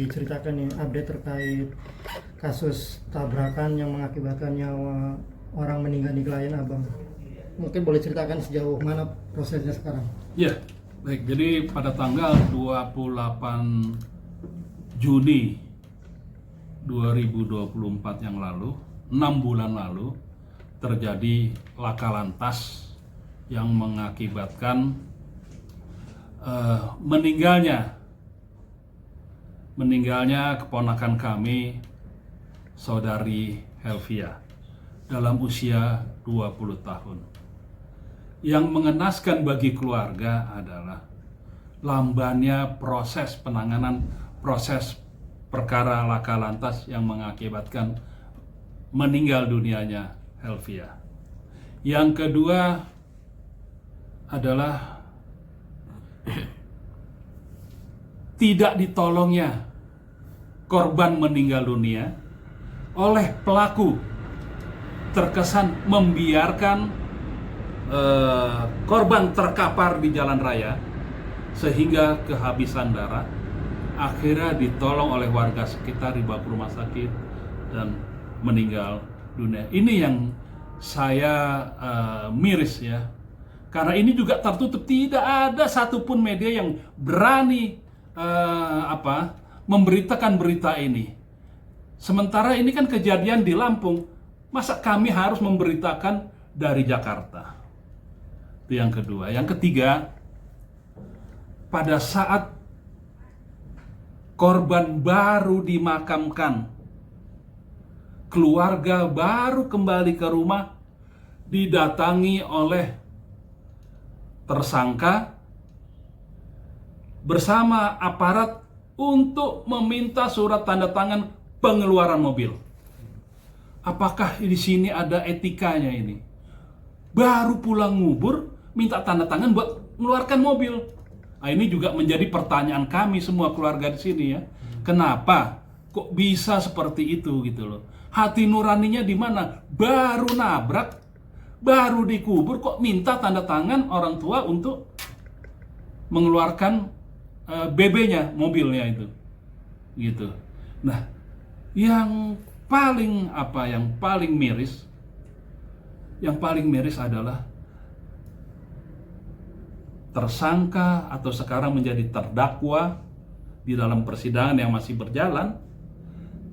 diceritakan nih update terkait kasus tabrakan yang mengakibatkan nyawa orang meninggal di klien Abang. Mungkin boleh ceritakan sejauh mana prosesnya sekarang? Ya, baik. Jadi pada tanggal 28 Juni 2024 yang lalu, 6 bulan lalu, terjadi laka lantas yang mengakibatkan meninggalnya keponakan kami, saudari Helvia, dalam usia 20 tahun. Yang mengenaskan bagi keluarga adalah lambannya proses penanganan proses perkara laka lantas yang mengakibatkan meninggal dunianya Helvia. Yang kedua adalah tidak ditolongnya korban meninggal dunia oleh pelaku, terkesan membiarkan korban terkapar di jalan raya sehingga kehabisan darah, akhirnya ditolong oleh warga sekitar, dibawa ke rumah sakit dan meninggal dunia. Ini yang saya miris ya, karena ini juga tertutup, tidak ada satupun media yang berani memberitakan berita ini. Sementara ini kan kejadian di Lampung, masa kami harus memberitakan dari Jakarta? Itu yang kedua. Yang ketiga, pada saat korban baru dimakamkan, keluarga baru kembali ke rumah, didatangi oleh tersangka bersama aparat untuk meminta surat tanda tangan pengeluaran mobil. Apakah di sini ada etikanya ini? Baru pulang ngubur, minta tanda tangan buat mengeluarkan mobil. Nah, ini juga menjadi pertanyaan kami semua keluarga di sini ya. Kenapa kok bisa seperti itu gitu loh? Hati nuraninya di mana? Baru nabrak, baru dikubur, kok minta tanda tangan orang tua untuk mengeluarkan BB-nya, mobilnya itu, gitu. Nah, yang paling miris adalah tersangka atau sekarang menjadi terdakwa di dalam persidangan yang masih berjalan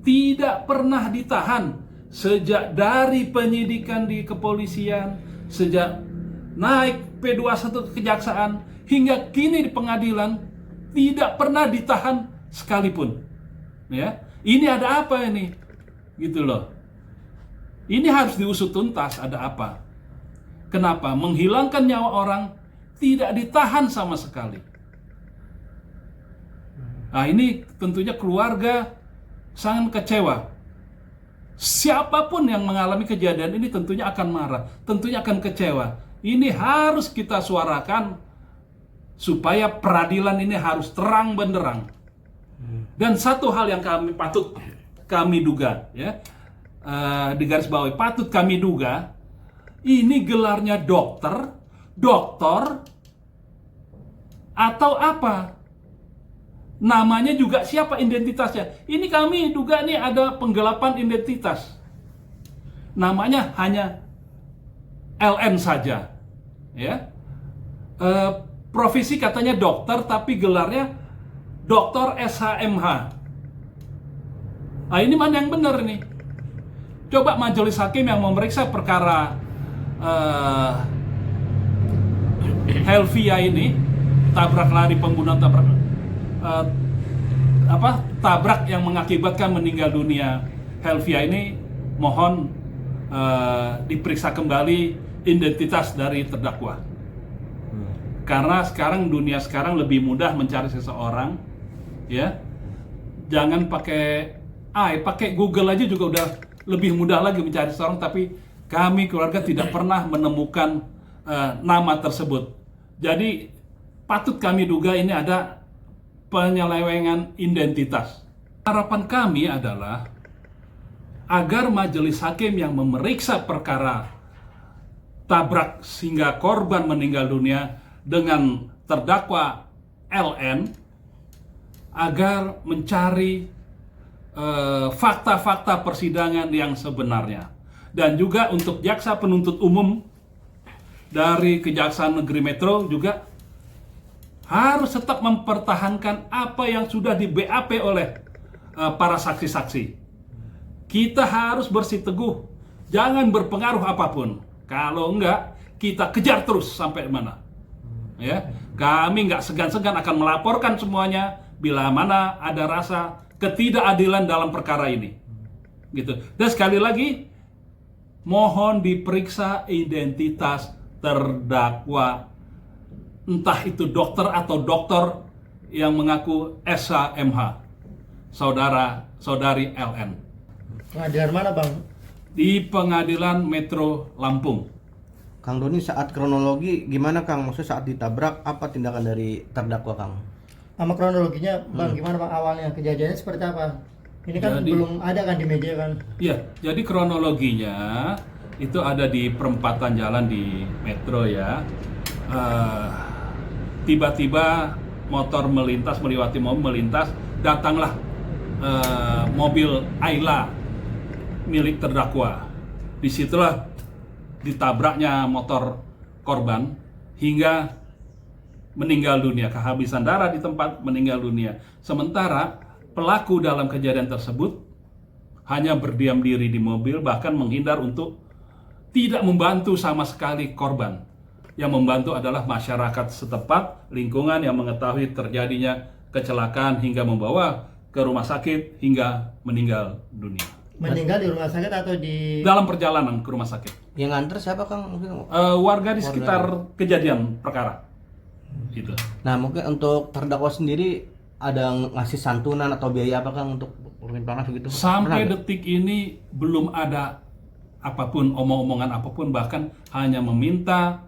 tidak pernah ditahan sejak dari penyidikan di kepolisian, sejak naik P21 ke kejaksaan hingga kini di pengadilan, tidak pernah ditahan sekalipun. Ya, ini ada apa ini? Gitu loh. Ini harus diusut tuntas, ada apa? Kenapa menghilangkan nyawa orang tidak ditahan sama sekali? Nah, ini tentunya keluarga sangat kecewa. Siapapun yang mengalami kejadian ini tentunya akan marah, tentunya akan kecewa. Ini harus kita suarakan supaya peradilan ini harus terang benderang. Dan satu hal yang patut kami duga ya, di garis bawah patut kami duga, ini gelarnya dokter atau apa? Namanya juga siapa, identitasnya? Ini kami duga nih ada penggelapan identitas. Namanya hanya LN saja, ya. Profesi katanya dokter, tapi gelarnya Dokter SHMH. Nah, ini mana yang benar nih? Coba majelis hakim yang memeriksa perkara Helvia ini, tabrak lari penggunaan tabrak yang mengakibatkan meninggal dunia Helvia ini, mohon diperiksa kembali identitas dari terdakwa. Karena dunia sekarang lebih mudah mencari seseorang, ya. Jangan pakai Google aja juga udah lebih mudah lagi mencari seseorang, tapi kami keluarga tidak pernah menemukan nama tersebut. Jadi patut kami duga ini ada penyelewengan identitas. Harapan kami adalah agar majelis hakim yang memeriksa perkara tabrak sehingga korban meninggal dunia dengan terdakwa LN agar mencari fakta-fakta persidangan yang sebenarnya. Dan juga untuk jaksa penuntut umum dari Kejaksaan Negeri Metro juga harus tetap mempertahankan apa yang sudah di BAP oleh para saksi-saksi. Kita harus bersiteguh, jangan berpengaruh apapun. Kalau enggak, kita kejar terus sampai mana. Ya, kami nggak segan-segan akan melaporkan semuanya bila mana ada rasa ketidakadilan dalam perkara ini, gitu. Dan sekali lagi, mohon diperiksa identitas terdakwa, entah itu dokter atau dokter yang mengaku SHMH, saudari LN. Pengadilan mana, Bang? Di Pengadilan Metro Lampung. Kang Doni, saat kronologi gimana Kang? Maksudnya saat ditabrak apa tindakan dari terdakwa Kang? Sama kronologinya, Bang, gimana Bang awalnya kejadiannya seperti apa? Ini kan Jadi- belum ada kan di media kan? Iya, jadi kronologinya itu ada di perempatan jalan di Metro ya. Tiba-tiba motor melintas, melewati mobil melintas, datanglah mobil Ayla milik terdakwa. Disitulah ditabraknya motor korban hingga meninggal dunia, kehabisan darah di tempat, meninggal dunia. Sementara pelaku dalam kejadian tersebut hanya berdiam diri di mobil, bahkan menghindar untuk tidak membantu sama sekali korban. Yang membantu adalah masyarakat setempat, lingkungan yang mengetahui terjadinya kecelakaan hingga membawa ke rumah sakit hingga meninggal dunia. Meninggal di rumah sakit atau di Dalam perjalanan ke rumah sakit. Yang nganter siapa Kang? Mungkin. Warga di sekitar kejadian perkara. Gitu. Nah mungkin untuk terdakwa sendiri ada ngasih santunan atau biaya apa Kang untuk permintaan gitu? Sampai Pernah nggak? detik ini belum ada apapun, omong-omongan apapun, bahkan hanya meminta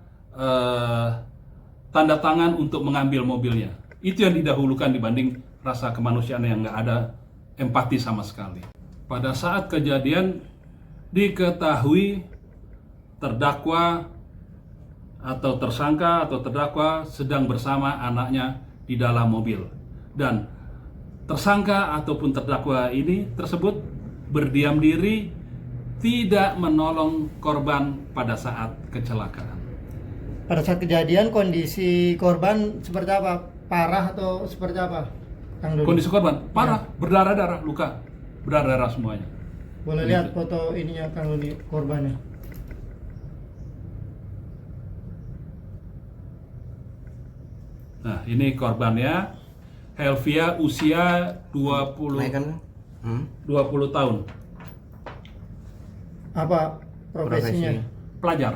tanda tangan untuk mengambil mobilnya. Itu yang didahulukan dibanding rasa kemanusiaan yang nggak ada empati sama sekali. Pada saat kejadian diketahui terdakwa atau tersangka atau terdakwa sedang bersama anaknya di dalam mobil, dan tersangka ataupun terdakwa ini tersebut berdiam diri, tidak menolong korban pada saat kecelakaan. pada saat kejadian kondisi korban seperti apa? Parah atau seperti apa? Kang Doni? Kondisi korban parah, berdarah-darah, luka, berdarah-darah semuanya. Boleh lihat foto ininya Kang Doni, korbannya. Nah, ini korbannya, Helvia, usia 20 Naik kan? 20 tahun, Apa profesinya? Profesi. pelajar,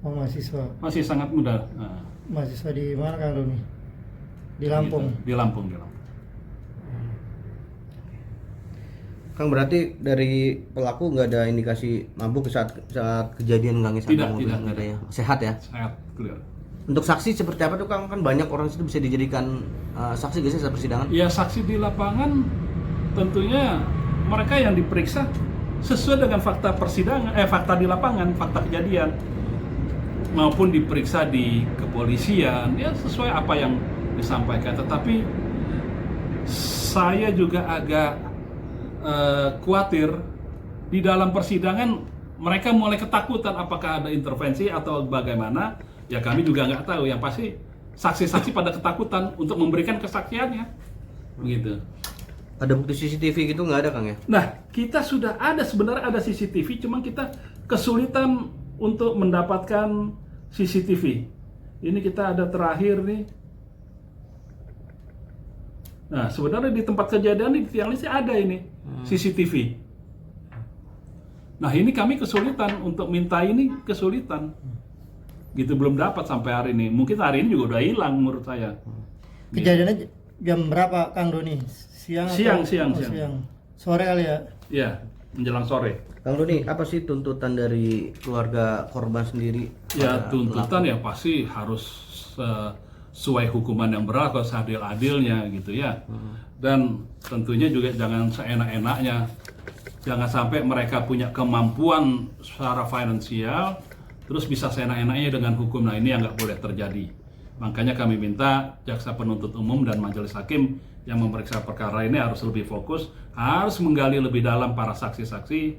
Oh, mahasiswa. masih sangat muda. Nah, Mahasiswa di mana Kang Doni? Di Lampung. gitu. Di Lampung. Kang berarti dari pelaku nggak ada indikasi mabuk saat kejadian Kang? Tidak, nggak ada ya. Sehat ya. Sangat clear. Untuk saksi seperti apa tuh Kang? Kan banyak orang itu bisa dijadikan saksi guys saat persidangan. Ya, saksi di lapangan tentunya mereka yang diperiksa sesuai dengan fakta persidangan, fakta di lapangan, fakta kejadian, maupun diperiksa di kepolisian, ya sesuai apa yang disampaikan. Tetapi saya juga agak khawatir di dalam persidangan mereka mulai ketakutan apakah ada intervensi atau bagaimana. Ya kami juga nggak tahu. Yang pasti saksi-saksi pada ketakutan untuk memberikan kesaksiannya, begitu. Ada bukti CCTV gitu nggak ada Kang ya? Nah, kita sudah ada, sebenarnya ada CCTV, cuma kita kesulitan untuk mendapatkan CCTV. Ini kita ada terakhir nih. Nah, sebenarnya di tempat kejadian di tiang listrik ada ini CCTV. Nah, ini kami kesulitan untuk minta ini, kesulitan. Gitu, belum dapat sampai hari ini. Mungkin hari ini juga udah hilang menurut saya. Kejadiannya jam berapa Kang Doni? Siang Siang, atau? siang, Oh, siang. Sore kali ya? Ya, menjelang sore. Kang Doni, apa sih tuntutan dari keluarga korban sendiri? Ya, pada tuntutan pelaku? ya pasti harus sesuai hukuman yang berlaku, seadil-adilnya gitu ya. Dan tentunya juga jangan seenak-enaknya. Jangan sampai mereka punya kemampuan secara finansial terus bisa seenak-enaknya dengan hukum. Nah, ini yang nggak boleh terjadi. Makanya kami minta jaksa penuntut umum dan majelis hakim yang memeriksa perkara ini harus lebih fokus, harus menggali lebih dalam para saksi-saksi,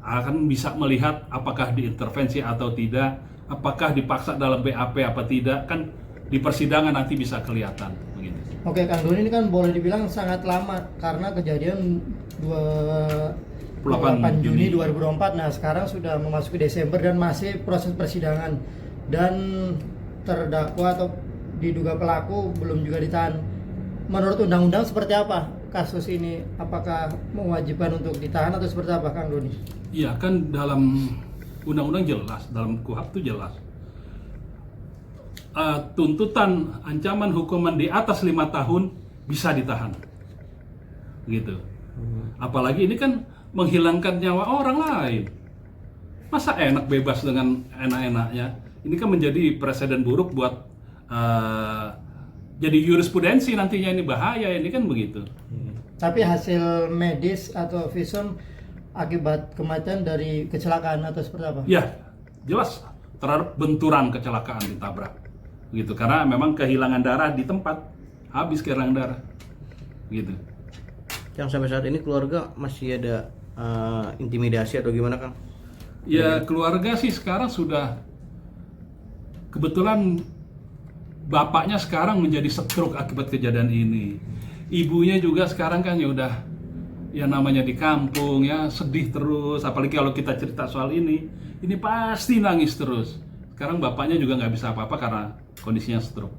akan bisa melihat apakah diintervensi atau tidak, apakah dipaksa dalam BAP apa tidak, kan di persidangan nanti bisa kelihatan begitu. Oke, Kang Doni, ini kan boleh dibilang sangat lama karena kejadian 28 Juni 2024. Nah, sekarang sudah memasuki Desember dan masih proses persidangan, dan terdakwa atau diduga pelaku belum juga ditahan. Menurut undang-undang seperti apa kasus ini? Apakah mewajibkan untuk ditahan atau seperti apa, Kang Doni? Iya, kan dalam undang-undang jelas, dalam KUHP itu jelas. Tuntutan ancaman hukuman di atas 5 tahun bisa ditahan. Gitu. Apalagi ini kan menghilangkan nyawa orang lain. Masa enak bebas dengan enak-enaknya? Ini kan menjadi presiden buruk buat jadi jurisprudensi nantinya, ini bahaya ini kan begitu. Tapi hasil medis atau visum akibat kematian dari kecelakaan atau seperti apa? Ya, jelas terhadap benturan kecelakaan ditabrak. Gitu, karena memang kehilangan darah di tempat, habis kehilangan darah. Gitu. Yang sampai saat ini keluarga masih ada intimidasi atau gimana, Kang? Ya, keluarga sih sekarang sudah, kebetulan bapaknya sekarang menjadi stroke akibat kejadian ini. Ibunya juga sekarang kan ya udah, ya namanya di kampung ya sedih terus. Apalagi kalau kita cerita soal ini pasti nangis terus. Sekarang bapaknya juga nggak bisa apa-apa karena kondisinya stroke.